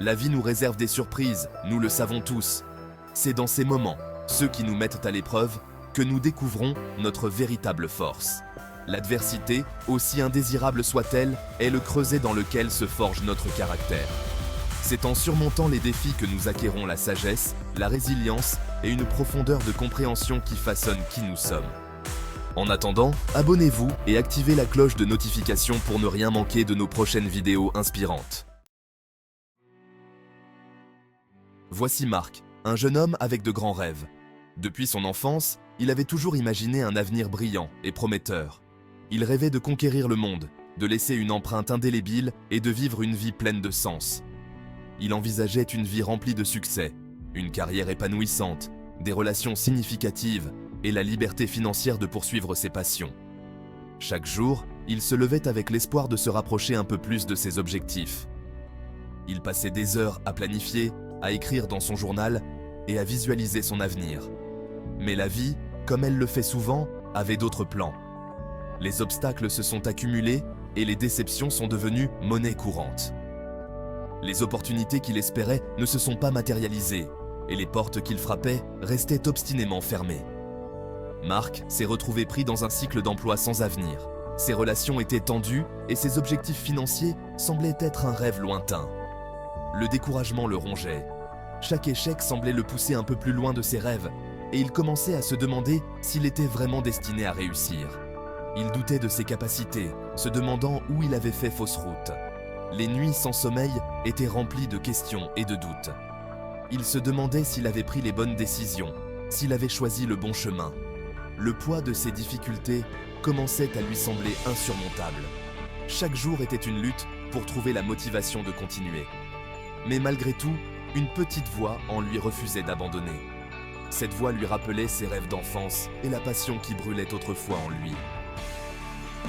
La vie nous réserve des surprises, nous le savons tous. C'est dans ces moments, ceux qui nous mettent à l'épreuve, que nous découvrons notre véritable force. L'adversité, aussi indésirable soit-elle, est le creuset dans lequel se forge notre caractère. C'est en surmontant les défis que nous acquérons la sagesse, la résilience et une profondeur de compréhension qui façonne qui nous sommes. En attendant, abonnez-vous et activez la cloche de notification pour ne rien manquer de nos prochaines vidéos inspirantes. Voici Marc, un jeune homme avec de grands rêves. Depuis son enfance, il avait toujours imaginé un avenir brillant et prometteur. Il rêvait de conquérir le monde, de laisser une empreinte indélébile et de vivre une vie pleine de sens. Il envisageait une vie remplie de succès, une carrière épanouissante, des relations significatives et la liberté financière de poursuivre ses passions. Chaque jour, il se levait avec l'espoir de se rapprocher un peu plus de ses objectifs. Il passait des heures à planifier, à écrire dans son journal et à visualiser son avenir. Mais la vie, comme elle le fait souvent, avait d'autres plans. Les obstacles se sont accumulés et les déceptions sont devenues monnaie courante. Les opportunités qu'il espérait ne se sont pas matérialisées et les portes qu'il frappait restaient obstinément fermées. Marc s'est retrouvé pris dans un cycle d'emploi sans avenir. Ses relations étaient tendues et ses objectifs financiers semblaient être un rêve lointain. Le découragement le rongeait. Chaque échec semblait le pousser un peu plus loin de ses rêves et il commençait à se demander s'il était vraiment destiné à réussir. Il doutait de ses capacités, se demandant où il avait fait fausse route. Les nuits sans sommeil étaient remplies de questions et de doutes. Il se demandait s'il avait pris les bonnes décisions, s'il avait choisi le bon chemin. Le poids de ses difficultés commençait à lui sembler insurmontable. Chaque jour était une lutte pour trouver la motivation de continuer. Mais malgré tout, une petite voix en lui refusait d'abandonner. Cette voix lui rappelait ses rêves d'enfance et la passion qui brûlait autrefois en lui.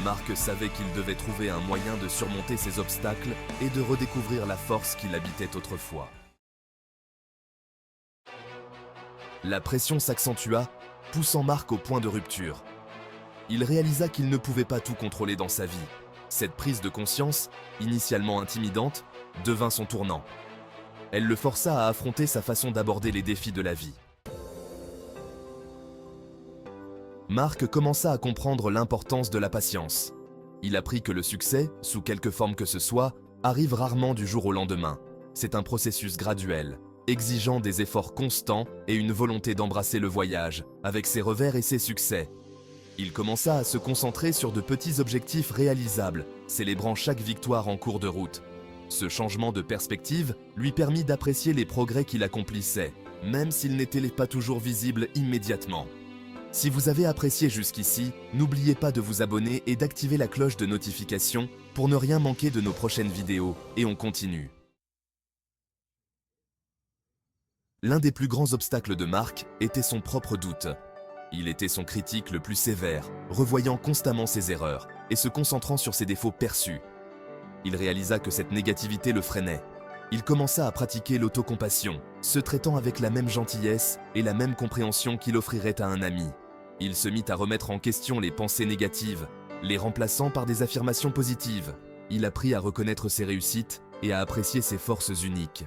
Marc savait qu'il devait trouver un moyen de surmonter ces obstacles et de redécouvrir la force qui l'habitait autrefois. La pression s'accentua, poussant Marc au point de rupture. Il réalisa qu'il ne pouvait pas tout contrôler dans sa vie. Cette prise de conscience, initialement intimidante, devint son tournant. Elle le força à affronter sa façon d'aborder les défis de la vie. Marc commença à comprendre l'importance de la patience. Il apprit que le succès, sous quelque forme que ce soit, arrive rarement du jour au lendemain. C'est un processus graduel, exigeant des efforts constants et une volonté d'embrasser le voyage, avec ses revers et ses succès. Il commença à se concentrer sur de petits objectifs réalisables, célébrant chaque victoire en cours de route. Ce changement de perspective lui permit d'apprécier les progrès qu'il accomplissait, même s'ils n'étaient pas toujours visibles immédiatement. Si vous avez apprécié jusqu'ici, n'oubliez pas de vous abonner et d'activer la cloche de notification pour ne rien manquer de nos prochaines vidéos, et on continue. L'un des plus grands obstacles de Marc était son propre doute. Il était son critique le plus sévère, revoyant constamment ses erreurs et se concentrant sur ses défauts perçus. Il réalisa que cette négativité le freinait. Il commença à pratiquer l'autocompassion, se traitant avec la même gentillesse et la même compréhension qu'il offrirait à un ami. Il se mit à remettre en question les pensées négatives, les remplaçant par des affirmations positives. Il apprit à reconnaître ses réussites et à apprécier ses forces uniques.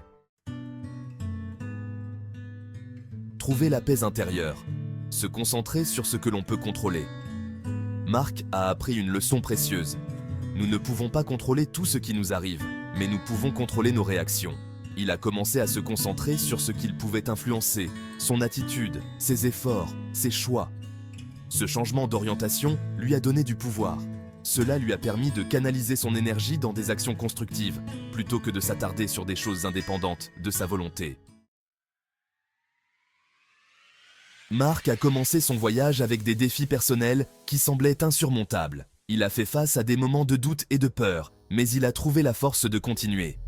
Trouver la paix intérieure, se concentrer sur ce que l'on peut contrôler. Marc a appris une leçon précieuse. Nous ne pouvons pas contrôler tout ce qui nous arrive, mais nous pouvons contrôler nos réactions. Il a commencé à se concentrer sur ce qu'il pouvait influencer, son attitude, ses efforts, ses choix. Ce changement d'orientation lui a donné du pouvoir. Cela lui a permis de canaliser son énergie dans des actions constructives, plutôt que de s'attarder sur des choses indépendantes de sa volonté. Marc a commencé son voyage avec des défis personnels qui semblaient insurmontables. Il a fait face à des moments de doute et de peur, mais il a trouvé la force de continuer.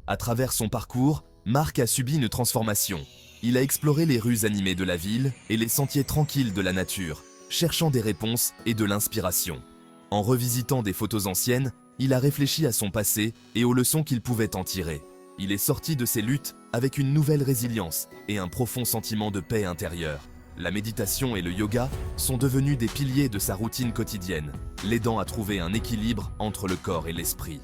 À travers son parcours, Marc a subi une transformation. Il a exploré les rues animées de la ville et les sentiers tranquilles de la nature, cherchant des réponses et de l'inspiration. En revisitant des photos anciennes, il a réfléchi à son passé et aux leçons qu'il pouvait en tirer. Il est sorti de ses luttes avec une nouvelle résilience et un profond sentiment de paix intérieure. La méditation et le yoga sont devenus des piliers de sa routine quotidienne, l'aidant à trouver un équilibre entre le corps et l'esprit.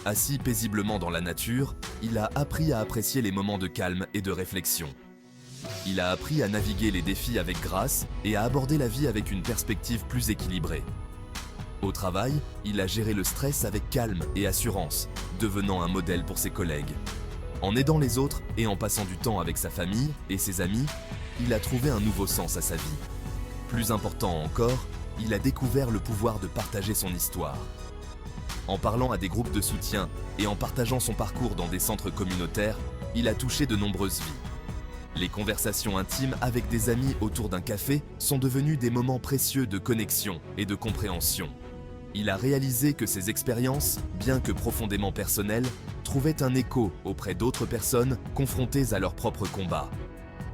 Assis paisiblement dans la nature, il a appris à apprécier les moments de calme et de réflexion. Il a appris à naviguer les défis avec grâce et à aborder la vie avec une perspective plus équilibrée. Au travail, il a géré le stress avec calme et assurance, devenant un modèle pour ses collègues. En aidant les autres et en passant du temps avec sa famille et ses amis, il a trouvé un nouveau sens à sa vie. Plus important encore, il a découvert le pouvoir de partager son histoire. En parlant à des groupes de soutien et en partageant son parcours dans des centres communautaires, il a touché de nombreuses vies. Les conversations intimes avec des amis autour d'un café sont devenues des moments précieux de connexion et de compréhension. Il a réalisé que ces expériences, bien que profondément personnelles, trouvaient un écho auprès d'autres personnes confrontées à leurs propres combats.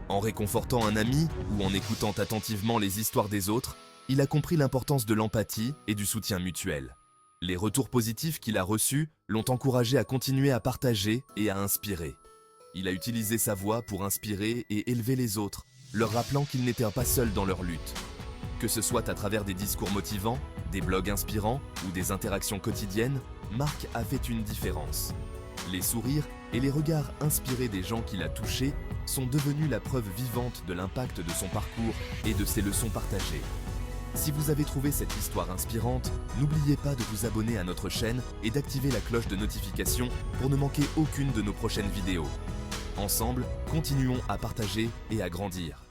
En réconfortant un ami ou en écoutant attentivement les histoires des autres, il a compris l'importance de l'empathie et du soutien mutuel. Les retours positifs qu'il a reçus l'ont encouragé à continuer à partager et à inspirer. Il a utilisé sa voix pour inspirer et élever les autres, leur rappelant qu'ils n'étaient pas seuls dans leur lutte. Que ce soit à travers des discours motivants, des blogs inspirants ou des interactions quotidiennes, Marc a fait une différence. Les sourires et les regards inspirés des gens qu'il a touchés sont devenus la preuve vivante de l'impact de son parcours et de ses leçons partagées. Si vous avez trouvé cette histoire inspirante, n'oubliez pas de vous abonner à notre chaîne et d'activer la cloche de notification pour ne manquer aucune de nos prochaines vidéos. Ensemble, continuons à partager et à grandir.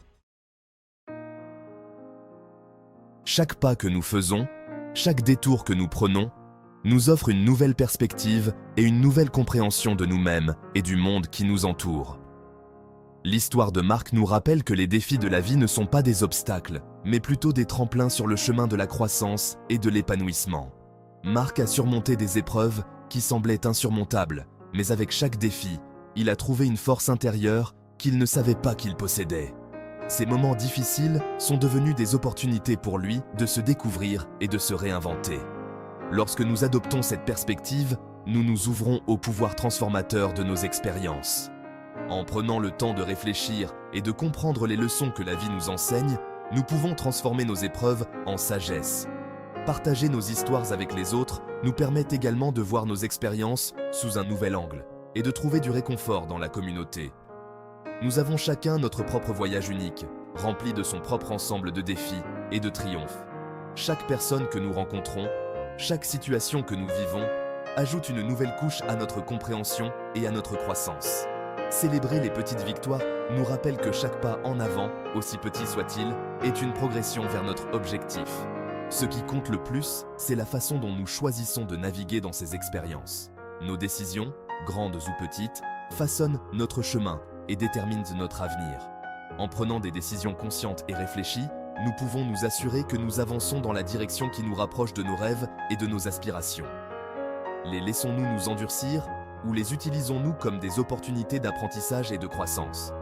Chaque pas que nous faisons, chaque détour que nous prenons, nous offre une nouvelle perspective et une nouvelle compréhension de nous-mêmes et du monde qui nous entoure. L'histoire de Marc nous rappelle que les défis de la vie ne sont pas des obstacles, mais plutôt des tremplins sur le chemin de la croissance et de l'épanouissement. Marc a surmonté des épreuves qui semblaient insurmontables, mais avec chaque défi, il a trouvé une force intérieure qu'il ne savait pas qu'il possédait. Ces moments difficiles sont devenus des opportunités pour lui de se découvrir et de se réinventer. Lorsque nous adoptons cette perspective, nous nous ouvrons au pouvoir transformateur de nos expériences. En prenant le temps de réfléchir et de comprendre les leçons que la vie nous enseigne, nous pouvons transformer nos épreuves en sagesse. Partager nos histoires avec les autres nous permet également de voir nos expériences sous un nouvel angle et de trouver du réconfort dans la communauté. Nous avons chacun notre propre voyage unique, rempli de son propre ensemble de défis et de triomphes. Chaque personne que nous rencontrons, chaque situation que nous vivons, ajoute une nouvelle couche à notre compréhension et à notre croissance. Célébrer les petites victoires nous rappelle que chaque pas en avant, aussi petit soit-il, est une progression vers notre objectif. Ce qui compte le plus, c'est la façon dont nous choisissons de naviguer dans ces expériences. Nos décisions, grandes ou petites, façonnent notre chemin et déterminent notre avenir. En prenant des décisions conscientes et réfléchies, nous pouvons nous assurer que nous avançons dans la direction qui nous rapproche de nos rêves et de nos aspirations. Les laissons-nous nous endurcir ou les utilisons-nous comme des opportunités d'apprentissage et de croissance?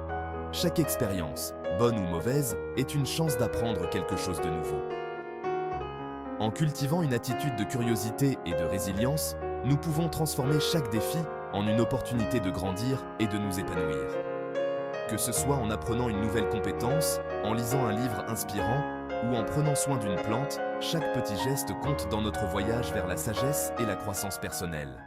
Chaque expérience, bonne ou mauvaise, est une chance d'apprendre quelque chose de nouveau. En cultivant une attitude de curiosité et de résilience, nous pouvons transformer chaque défi en une opportunité de grandir et de nous épanouir. Que ce soit en apprenant une nouvelle compétence, en lisant un livre inspirant ou en prenant soin d'une plante, chaque petit geste compte dans notre voyage vers la sagesse et la croissance personnelle.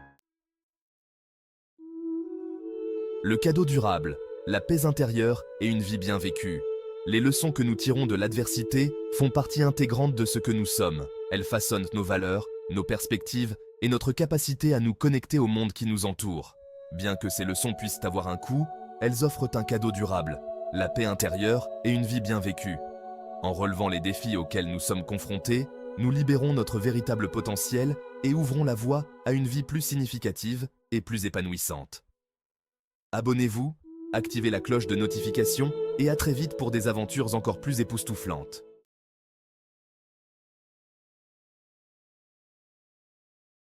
Le cadeau durable, la paix intérieure et une vie bien vécue. Les leçons que nous tirons de l'adversité font partie intégrante de ce que nous sommes. Elles façonnent nos valeurs, nos perspectives et notre capacité à nous connecter au monde qui nous entoure. Bien que ces leçons puissent avoir un coût, elles offrent un cadeau durable, la paix intérieure et une vie bien vécue. En relevant les défis auxquels nous sommes confrontés, nous libérons notre véritable potentiel et ouvrons la voie à une vie plus significative et plus épanouissante. Abonnez-vous, activez la cloche de notification et à très vite pour des aventures encore plus époustouflantes.